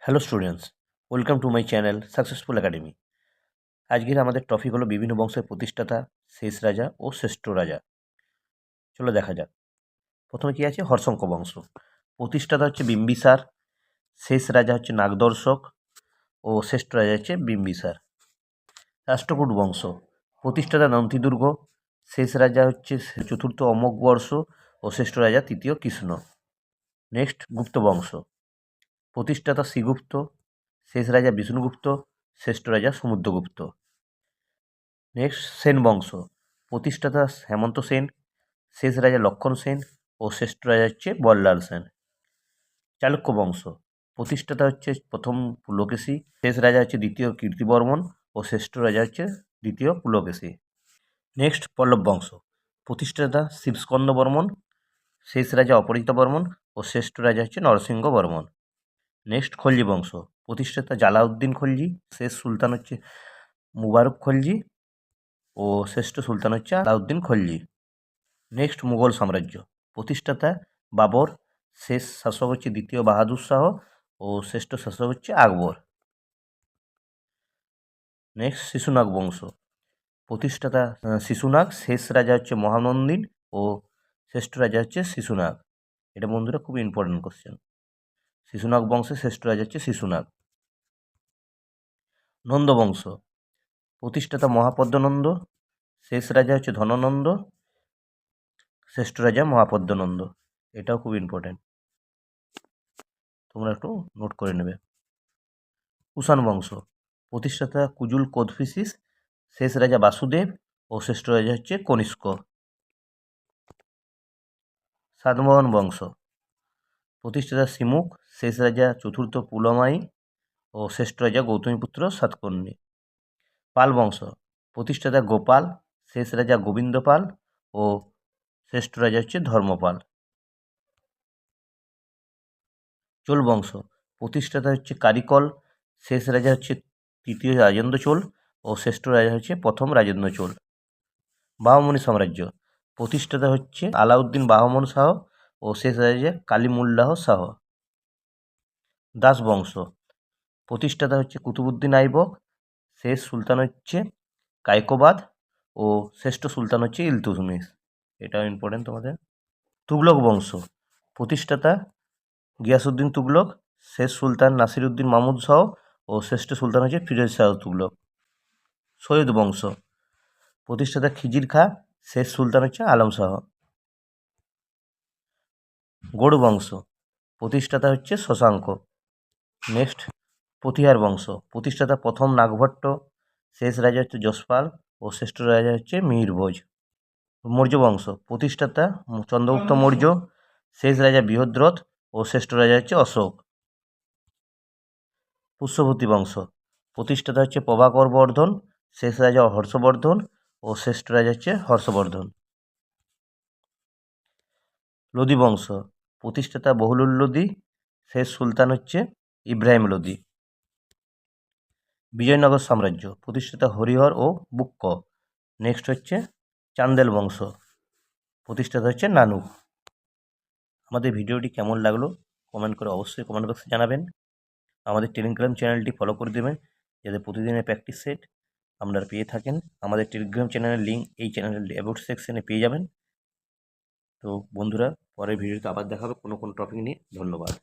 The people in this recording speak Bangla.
Hello students, welcome to my channel successful academy. আজকের আমাদের টপিক হলো বিভিন্ন বংশের প্রতিষ্ঠাতা, শেষ রাজা ও শ্রেষ্ঠ রাজা। চলো দেখা যাক। প্রথমে কি আছে? হর্ষঙ্ক বংশ। প্রতিষ্ঠাতা হচ্ছে বিম্বিসার, শেষ রাজা হচ্ছে নাগদর্শক ও শ্রেষ্ঠ রাজা হচ্ছে বিম্বিসার। রাষ্ট্রকূট বংশ। প্রতিষ্ঠাতা নন্তিদুর্গ, শেষ রাজা হচ্ছে চতুর্থ অমোঘবর্ষ ও শ্রেষ্ঠ রাজা তৃতীয় কৃষ্ণ। নেক্সট গুপ্ত বংশ। প্রতিষ্ঠাতা শ্রীগুপ্ত, শেষ রাজা বিষ্ণুগুপ্ত, শ্রেষ্ঠ রাজা সমুদ্রগুপ্ত। নেক্সট সেন বংশ। প্রতিষ্ঠাতা হেমন্ত সেন, শেষ রাজা লক্ষণ সেন ও শ্রেষ্ঠ রাজা হচ্ছে বল্লাল সেন। চালুক্য বংশ। প্রতিষ্ঠাতা হচ্ছে প্রথম পুলকেশী, শেষ রাজা হচ্ছে দ্বিতীয় কীর্তিবর্মন ও শ্রেষ্ঠ রাজা হচ্ছে দ্বিতীয় পুলকেশী। নেক্সট পল্লব বংশ। প্রতিষ্ঠাতা শিবস্কন্দ বর্মন, শেষ রাজা অপরাজিতা বর্মন ও শ্রেষ্ঠ রাজা হচ্ছে নরসিংহ বর্মন। নেক্সট খলজি বংশ। প্রতিষ্ঠাতা জালাউদ্দিন খলজি, শেষ সুলতান হচ্ছে মুবারক খলজি ও শ্রেষ্ঠ সুলতান হচ্ছে আলাউদ্দিন খলজি। নেক্সট মুঘল সাম্রাজ্য। প্রতিষ্ঠাতা বাবর, শেষ শাসক হচ্ছে দ্বিতীয় বাহাদুর শাহ ও শ্রেষ্ঠ শাসক হচ্ছে আকবর। নেক্সট শিশুনাগ বংশ। প্রতিষ্ঠাতা শিশুনাগ, শেষ রাজা হচ্ছে মহানন্দিন ও শ্রেষ্ঠ রাজা হচ্ছে শিশুনাগ। এটা বন্ধুরা খুব ইম্পর্টেন্ট কোশ্চেন। শিশুনাগ বংশের শ্রেষ্ঠ রাজা হচ্ছে শিশুনাগ। নন্দ বংশ। প্রতিষ্ঠাতা মহাপদ্মনন্দ, শেষ রাজা হচ্ছে ধননন্দ, শ্রেষ্ঠ রাজা মহাপদ্মনন্দ। এটাও খুব ইম্পর্টেন্ট, তোমরা একটু নোট করে নেবে। কুষাণ বংশ। প্রতিষ্ঠাতা কুজুল কোদফিসিস, শেষ রাজা বাসুদেব ও শ্রেষ্ঠ রাজা হচ্ছে কনিষ্ক। সাতবাহন বংশ। প্রতিষ্ঠাতা সিমুক, শেষ রাজা চতুর্থ পুলমাই ও শ্রেষ্ঠ রাজা গৌতমীপুত্র সাতকর্ণী। পাল বংশ। প্রতিষ্ঠাতা গোপাল, শেষ রাজা গোবিন্দপাল ও শ্রেষ্ঠ রাজা হচ্ছে ধর্মপাল। চোল বংশ। প্রতিষ্ঠাতা হচ্ছে কারিকল, শেষ রাজা হচ্ছে তৃতীয় রাজেন্দ্র চোল ও শ্রেষ্ঠ রাজা হচ্ছে প্রথম রাজেন্দ্র চোল। বাহমনি সাম্রাজ্য। প্রতিষ্ঠাতা হচ্ছে আলাউদ্দিন বাহমন শাহ ও শেষ রাজা কালিমুল্লাহ শাহ। দাস বংশ। প্রতিষ্ঠাতা হচ্ছে কুতুবুদ্দিন আইবক, শেষ সুলতান হচ্ছে কায়কোবাদ ও শ্রেষ্ঠ সুলতান হচ্ছে ইলতুৎমিশ। এটাও ইম্পর্টেন্ট তোমাদের। তুগলক বংশ। প্রতিষ্ঠাতা গিয়াসুদ্দিন তুগলক, শেষ সুলতান নাসিরুদ্দিন মাহমুদ শাহ ও শ্রেষ্ঠ সুলতান হচ্ছে ফিরোজ শাহ তুগলক। সৈয়দ বংশ। প্রতিষ্ঠাতা খিজির খাঁ, শেষ সুলতান হচ্ছে আলম শাহ। গৌড় বংশ। প্রতিষ্ঠাতা হচ্ছে শশাঙ্ক। নেক্সট প্রতিহার বংশ। প্রতিষ্ঠাতা প্রথম নাগভট্ট, শেষ রাজা হচ্ছে যশপাল ও শ্রেষ্ঠ রাজা হচ্ছে মিহিরভোজ। মৌর্য বংশ। প্রতিষ্ঠাতা চন্দ্রগুপ্ত মৌর্য, শেষ রাজা বৃহদ্রথ ও শ্রেষ্ঠ রাজা হচ্ছে অশোক। পুষ্যভূতি বংশ। প্রতিষ্ঠাতা হচ্ছে প্রভাকর বর্ধন, শেষ রাজা হর্ষবর্ধন ও শ্রেষ্ঠ রাজা হচ্ছে হর্ষবর্ধন। লোদি বংশ। প্রতিষ্ঠাতা বহুলুল লোদি, শেষ সুলতান হচ্ছে ইব্রাহিম লোদি। বিজয়নগর সাম্রাজ্য। প্রতিষ্ঠাতা হরিহর ও বুক্ক। নেক্সট হচ্ছে চান্দেল বংশ। প্রতিষ্ঠাতা হচ্ছে নানুক। আমাদের ভিডিওটি কেমন লাগলো কমেন্ট করে অবশ্যই কমেন্ট বক্সে জানাবেন। আমাদের টেলিগ্রাম চ্যানেলটি ফলো করে দেবেন যাতে প্রতিদিনের প্র্যাকটিস সেট আপনারা পেয়ে থাকেন। আমাদের টেলিগ্রাম চ্যানেলের লিঙ্ক এই চ্যানেলের অ্যাবাউট সেকশনে পেয়ে যাবেন। তো বন্ধুরা, পরের ভিডিওতে আবার দেখা হবে কোনো টপিক নিয়ে। ধন্যবাদ।